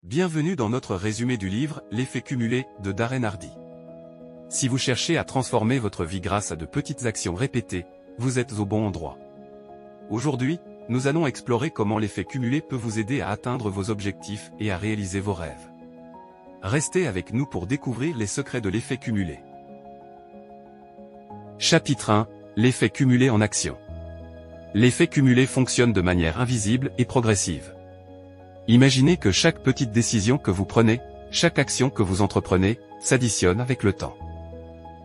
Bienvenue dans notre résumé du livre « L'effet cumulé » de Darren Hardy. Si vous cherchez à transformer votre vie grâce à de petites actions répétées, vous êtes au bon endroit. Aujourd'hui, nous allons explorer comment l'effet cumulé peut vous aider à atteindre vos objectifs et à réaliser vos rêves. Restez avec nous pour découvrir les secrets de l'effet cumulé. Chapitre 1 – L'effet cumulé en action. L'effet cumulé fonctionne de manière invisible et progressive. Imaginez que chaque petite décision que vous prenez, chaque action que vous entreprenez, s'additionne avec le temps.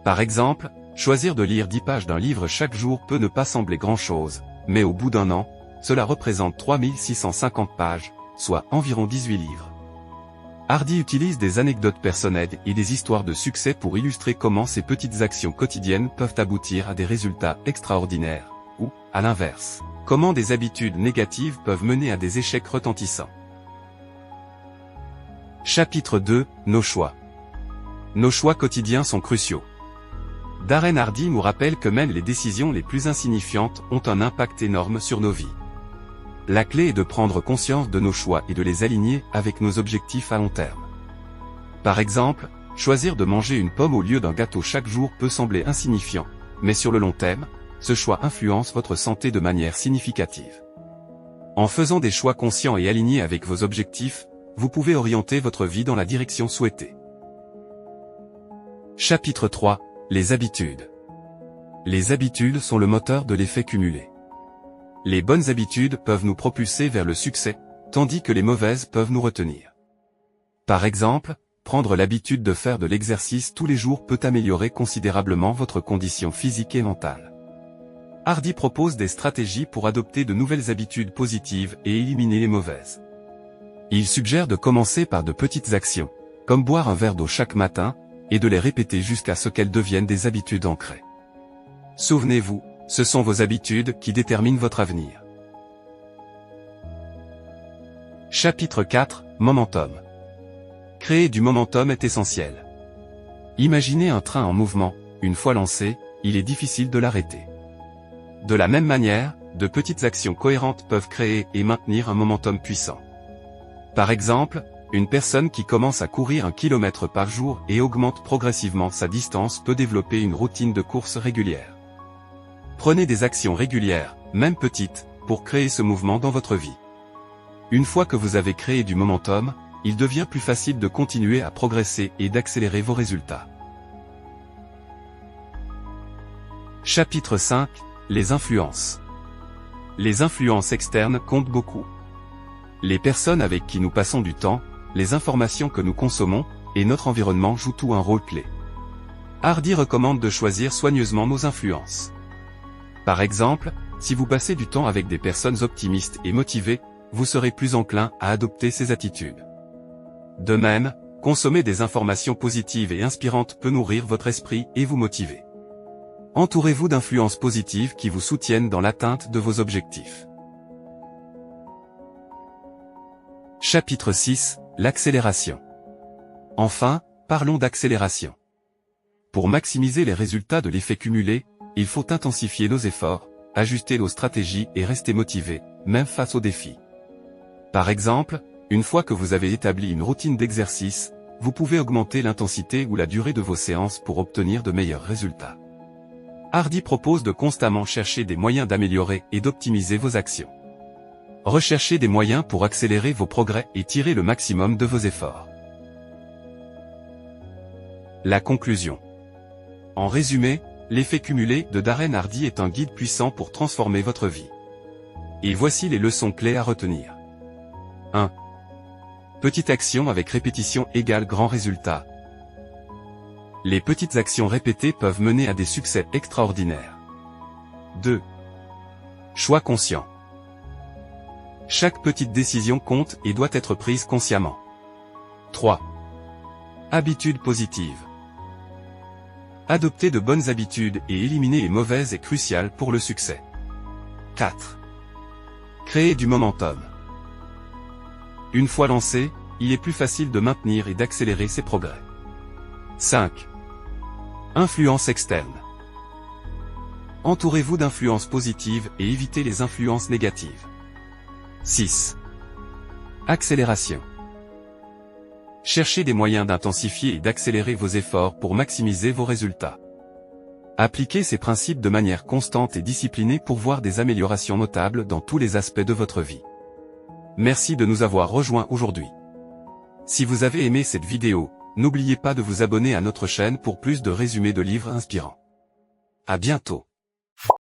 Par exemple, choisir de lire 10 pages d'un livre chaque jour peut ne pas sembler grand-chose, mais au bout d'un an, cela représente 3650 pages, soit environ 18 livres. Hardy utilise des anecdotes personnelles et des histoires de succès pour illustrer comment ces petites actions quotidiennes peuvent aboutir à des résultats extraordinaires, ou, à l'inverse, comment des habitudes négatives peuvent mener à des échecs retentissants. Chapitre 2 – Nos choix. Nos choix quotidiens sont cruciaux. Darren Hardy nous rappelle que même les décisions les plus insignifiantes ont un impact énorme sur nos vies. La clé est de prendre conscience de nos choix et de les aligner avec nos objectifs à long terme. Par exemple, choisir de manger une pomme au lieu d'un gâteau chaque jour peut sembler insignifiant, mais sur le long terme, ce choix influence votre santé de manière significative. En faisant des choix conscients et alignés avec vos objectifs, vous pouvez orienter votre vie dans la direction souhaitée. Chapitre 3 – Les habitudes. Les habitudes sont le moteur de l'effet cumulé. Les bonnes habitudes peuvent nous propulser vers le succès, tandis que les mauvaises peuvent nous retenir. Par exemple, prendre l'habitude de faire de l'exercice tous les jours peut améliorer considérablement votre condition physique et mentale. Hardy propose des stratégies pour adopter de nouvelles habitudes positives et éliminer les mauvaises. Il suggère de commencer par de petites actions, comme boire un verre d'eau chaque matin, et de les répéter jusqu'à ce qu'elles deviennent des habitudes ancrées. Souvenez-vous, ce sont vos habitudes qui déterminent votre avenir. Chapitre 4 – Momentum. Créer du momentum est essentiel. Imaginez un train en mouvement, une fois lancé, il est difficile de l'arrêter. De la même manière, de petites actions cohérentes peuvent créer et maintenir un momentum puissant. Par exemple, une personne qui commence à courir 1 km par jour et augmente progressivement sa distance peut développer une routine de course régulière. Prenez des actions régulières, même petites, pour créer ce mouvement dans votre vie. Une fois que vous avez créé du momentum, il devient plus facile de continuer à progresser et d'accélérer vos résultats. Chapitre 5 – Les influences. Les influences externes comptent beaucoup. Les personnes avec qui nous passons du temps, les informations que nous consommons, et notre environnement jouent tout un rôle clé. Hardy recommande de choisir soigneusement nos influences. Par exemple, si vous passez du temps avec des personnes optimistes et motivées, vous serez plus enclin à adopter ces attitudes. De même, consommer des informations positives et inspirantes peut nourrir votre esprit et vous motiver. Entourez-vous d'influences positives qui vous soutiennent dans l'atteinte de vos objectifs. Chapitre 6 – L'accélération. Enfin, parlons d'accélération. Pour maximiser les résultats de l'effet cumulé, il faut intensifier nos efforts, ajuster nos stratégies et rester motivé, même face aux défis. Par exemple, une fois que vous avez établi une routine d'exercice, vous pouvez augmenter l'intensité ou la durée de vos séances pour obtenir de meilleurs résultats. Hardy propose de constamment chercher des moyens d'améliorer et d'optimiser vos actions. Recherchez des moyens pour accélérer vos progrès et tirer le maximum de vos efforts. La conclusion. En résumé, l'effet cumulé de Darren Hardy est un guide puissant pour transformer votre vie. Et voici les leçons clés à retenir. 1. Petite action avec répétition égale grand résultat. Les petites actions répétées peuvent mener à des succès extraordinaires. 2. Choix conscient. Chaque petite décision compte et doit être prise consciemment. 3. Habitudes positives. Adopter de bonnes habitudes et éliminer les mauvaises est crucial pour le succès. 4. Créer du momentum. Une fois lancé, il est plus facile de maintenir et d'accélérer ses progrès. 5. Influence externe. Entourez-vous d'influences positives et évitez les influences négatives. 6. Accélération. Cherchez des moyens d'intensifier et d'accélérer vos efforts pour maximiser vos résultats. Appliquez ces principes de manière constante et disciplinée pour voir des améliorations notables dans tous les aspects de votre vie. Merci de nous avoir rejoints aujourd'hui. Si vous avez aimé cette vidéo, n'oubliez pas de vous abonner à notre chaîne pour plus de résumés de livres inspirants. À bientôt.